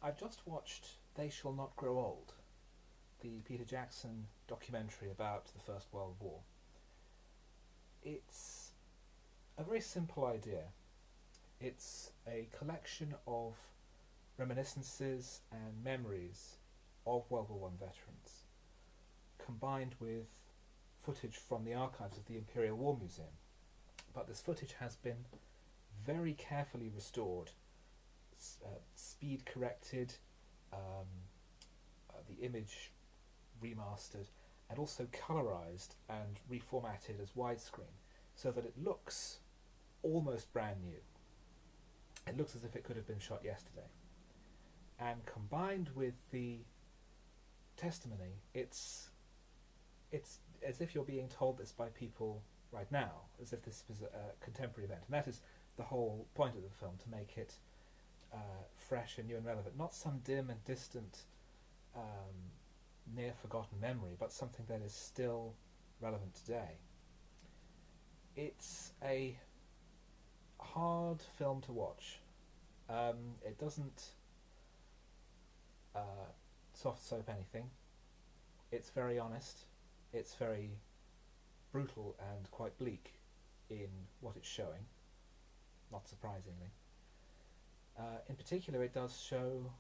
I've just watched They Shall Not Grow Old, the Peter Jackson documentary about the First World War. It's a very simple idea. It's a collection of reminiscences and memories of World War One veterans, combined with footage from the archives of the Imperial War Museum. But this footage has been very carefully restored, speed corrected, the image remastered, and also colorized and reformatted as widescreen, so that it looks almost brand new. It looks as if it could have been shot yesterday. And combined with the testimony, it's as if you're being told this by people right now, as if this was a contemporary event. And that is the whole point of the film, to make it fresh and new and relevant. Not some dim and distant, near forgotten memory, but something that is still relevant today. It's a hard film to watch. It doesn't soft soap anything. It's very honest. It's very brutal and quite bleak in what it's showing, not surprisingly. In particular, it does show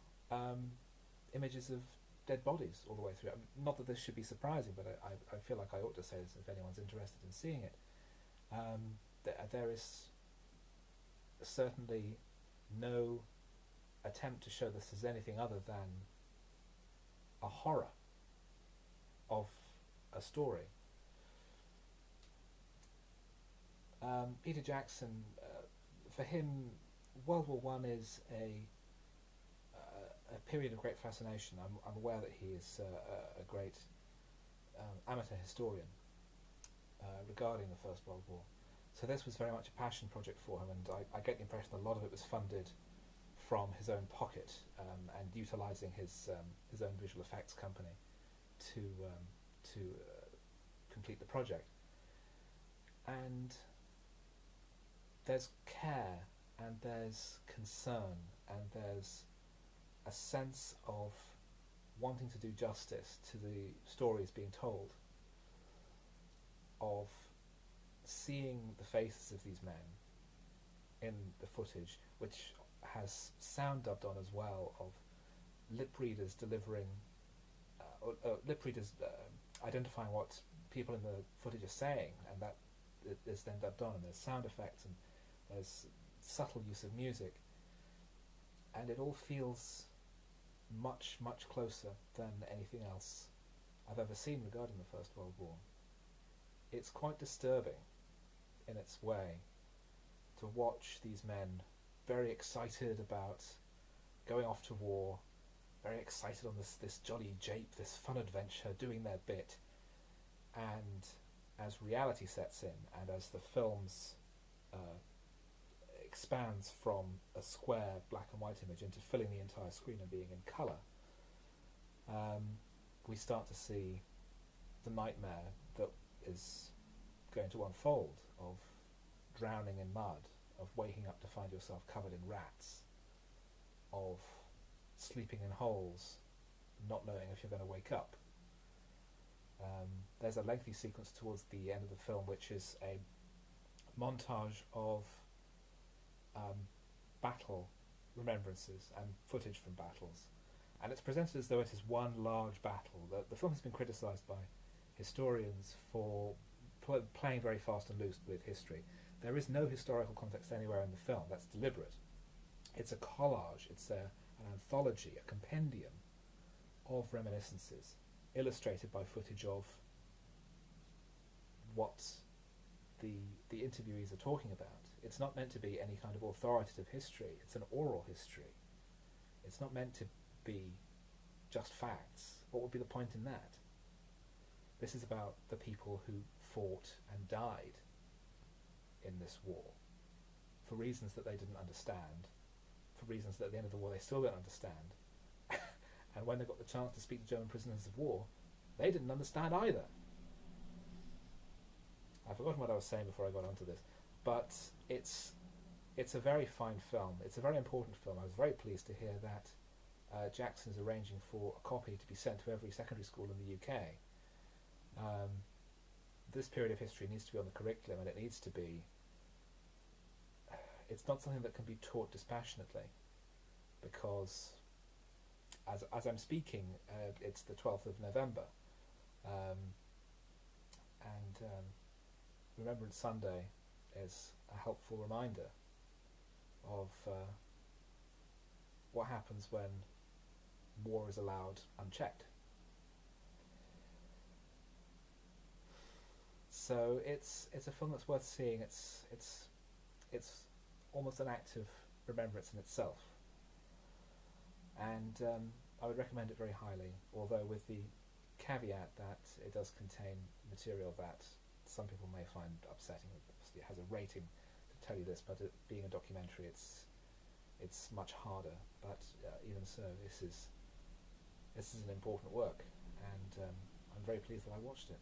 images of dead bodies all the way through. I mean, not that this should be surprising, but I feel like I ought to say this if anyone's interested in seeing it. There is certainly no attempt to show this as anything other than a horror of a story. Peter Jackson, for him, World War One is a period of great fascination. I'm aware that he is a great amateur historian regarding the First World War. So this was very much a passion project for him, and I get the impression that a lot of it was funded from his own pocket, and utilising his own visual effects company to complete the project. And there's care, and there's concern, and there's a sense of wanting to do justice to the stories being told, of seeing the faces of these men in the footage, which has sound dubbed on as well, of lip readers delivering, lip readers identifying what people in the footage are saying, and that is then dubbed on, and there's sound effects, and there's subtle use of music, and it all feels much, much closer than anything else I've ever seen regarding the First World War. It's quite disturbing in its way to watch these men very excited about going off to war, very excited on this jolly jape, this fun adventure, doing their bit, and as reality sets in, and as the film's expands from a square black and white image into filling the entire screen and being in colour, we start to see the nightmare that is going to unfold, of drowning in mud, of waking up to find yourself covered in rats, of sleeping in holes, not knowing if you're going to wake up. There's a lengthy sequence towards the end of the film which is a montage of battle remembrances and footage from battles, and it's presented as though it is one large battle. The film has been criticised by historians for playing very fast and loose with history. There is no historical context anywhere in the film. That's deliberate. It's a collage, it's an anthology, a compendium of reminiscences, illustrated by footage of what the interviewees are talking about. It's not meant to be any kind of authoritative history. It's an oral history. It's not meant to be just facts. What would be the point in that? This is about the people who fought and died in this war for reasons that they didn't understand, for reasons that at the end of the war they still don't understand. And when they got the chance to speak to German prisoners of war, they didn't understand either. I've forgotten what I was saying before I got onto this, but it's a very fine film. It's a very important film. I was very pleased to hear that Jackson's arranging for a copy to be sent to every secondary school in the UK. This period of history needs to be on the curriculum, and it needs to be. It's not something that can be taught dispassionately, because as I'm speaking, it's the 12th of November, and Remembrance Sunday is a helpful reminder of what happens when war is allowed unchecked. So it's a film that's worth seeing. It's almost an act of remembrance in itself, and I would recommend it very highly. Although with the caveat that it does contain material that some people may find upsetting. Obviously, it has a rating to tell you this, but it, being a documentary, it's much harder. But even so, this is an important work, and I'm very pleased that I watched it.